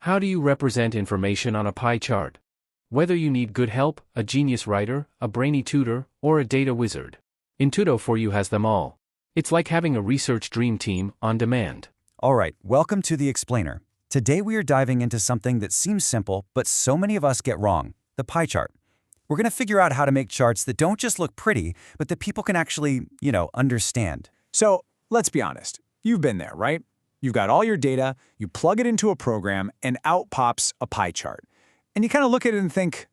How do you represent information on a pie chart? Whether you need good help, a genius writer, a brainy tutor, or a data wizard, Intuito4U has them all. It's like having a research dream team on demand. All right, welcome to The Explainer. Today we are diving into something that seems simple, but so many of us get wrong, the pie chart. We're going to figure out how to make charts that don't just look pretty, but that people can actually, understand. So let's be honest. You've been there, right? You've got all your data, you plug it into a program, and out pops a pie chart. And you kind of look at it and think,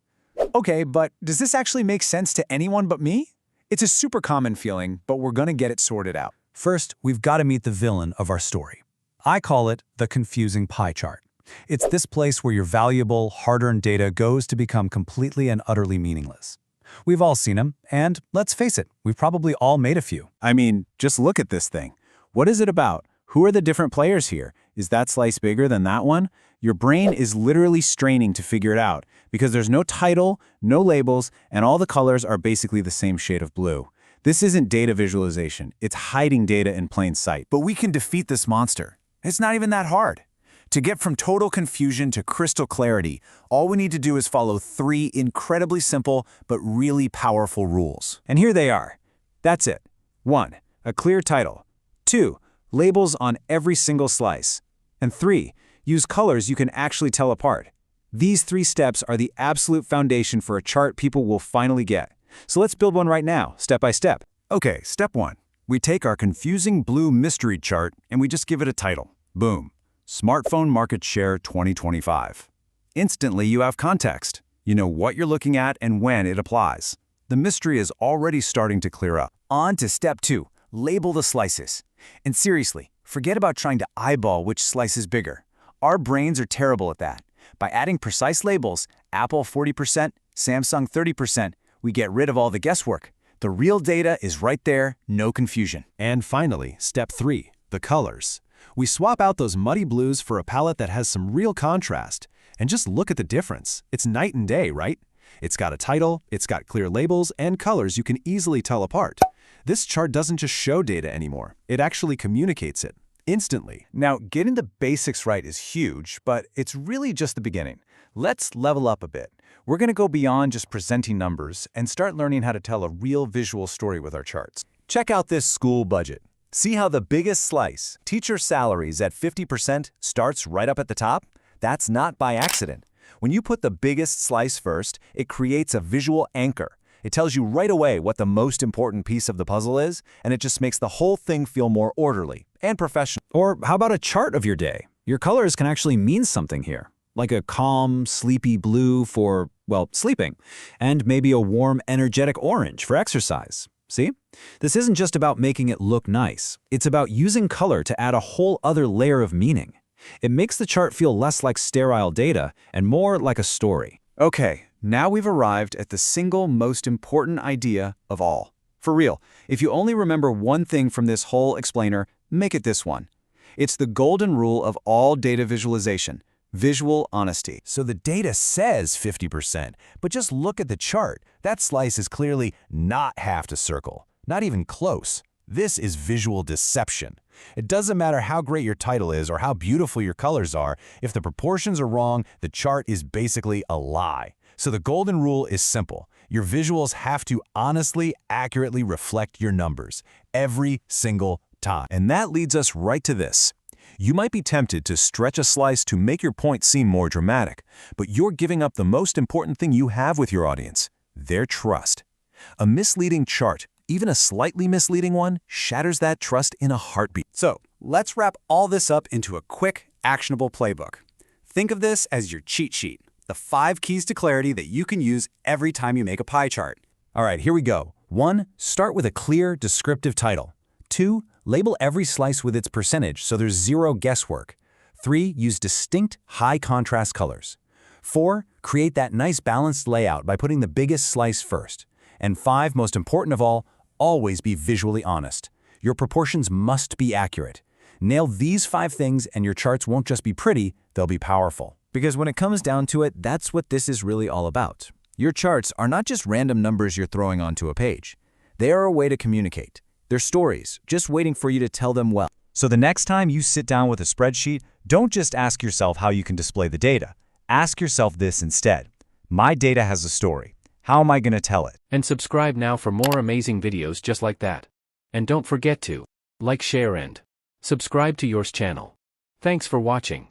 okay, but does this actually make sense to anyone but me? It's a super common feeling, but we're going to get it sorted out. First, we've got to meet the villain of our story. I call it the confusing pie chart. It's this place where your valuable, hard-earned data goes to become completely and utterly meaningless. We've all seen them, and let's face it, we've probably all made a few. I mean, just look at this thing. What is it about? Who are the different players here? Is that slice bigger than that one? Your brain is literally straining to figure it out because there's no title, no labels, and all the colors are basically the same shade of blue. This isn't data visualization. It's hiding data in plain sight. But we can defeat this monster. It's not even that hard. To get from total confusion to crystal clarity, all we need to do is follow 3 incredibly simple but really powerful rules. And here they are. That's it. 1. A clear title. 2. Labels on every single slice. And 3. Use colors you can actually tell apart. These 3 steps are the absolute foundation for a chart people will finally get. So let's build one right now, step by step. Okay, step 1. We take our confusing blue mystery chart and we just give it a title. Boom. Smartphone Market Share 2025. Instantly you have context. You know what you're looking at and when it applies. The mystery is already starting to clear up. On to step 2. Label the slices. And seriously, forget about trying to eyeball which slice is bigger. Our brains are terrible at that. By adding precise labels, Apple 40%, Samsung 30%, we get rid of all the guesswork. The real data is right there, no confusion. And finally, step 3, the colors. We swap out those muddy blues for a palette that has some real contrast. And just look at the difference. It's night and day, right? It's got a title, it's got clear labels, and colors you can easily tell apart. This chart doesn't just show data anymore. It actually communicates it, instantly. Now, getting the basics right is huge, but it's really just the beginning. Let's level up a bit. We're going to go beyond just presenting numbers and start learning how to tell a real visual story with our charts. Check out this school budget. See how the biggest slice, teacher salaries at 50%, starts right up at the top? That's not by accident. When you put the biggest slice first, it creates a visual anchor. It tells you right away what the most important piece of the puzzle is, and it just makes the whole thing feel more orderly and professional. Or how about a chart of your day? Your colors can actually mean something here, like a calm, sleepy blue for, well, sleeping, and maybe a warm, energetic orange for exercise. See? This isn't just about making it look nice. It's about using color to add a whole other layer of meaning. It makes the chart feel less like sterile data and more like a story. Okay, now we've arrived at the single most important idea of all. For real, if you only remember one thing from this whole explainer, make it this one. It's the golden rule of all data visualization: visual honesty. So the data says 50%, but just look at the chart. That slice is clearly not half a circle, not even close. This is visual deception. It doesn't matter how great your title is or how beautiful your colors are. If the proportions are wrong, the chart is basically a lie. So the golden rule is simple. Your visuals have to honestly, accurately reflect your numbers every single time. And that leads us right to this. You might be tempted to stretch a slice to make your point seem more dramatic, but you're giving up the most important thing you have with your audience: their trust. A misleading chart, even a slightly misleading one, shatters that trust in a heartbeat. So let's wrap all this up into a quick, actionable playbook. Think of this as your cheat sheet, the 5 keys to clarity that you can use every time you make a pie chart. All right, here we go. 1. Start with a clear, descriptive title. 2. Label every slice with its percentage so there's zero guesswork. 3. Use distinct, high-contrast colors. 4. Create that nice balanced layout by putting the biggest slice first. And 5, most important of all, always be visually honest. Your proportions must be accurate. Nail these 5 things and your charts won't just be pretty, they'll be powerful. Because when it comes down to it, that's what this is really all about. Your charts are not just random numbers you're throwing onto a page. They are a way to communicate. They're stories, just waiting for you to tell them well. So the next time you sit down with a spreadsheet, don't just ask yourself how you can display the data. Ask yourself this instead. My data has a story. How am I going to tell it? And subscribe now for more amazing videos just like that. And don't forget to like, share and subscribe to yours channel. Thanks for watching.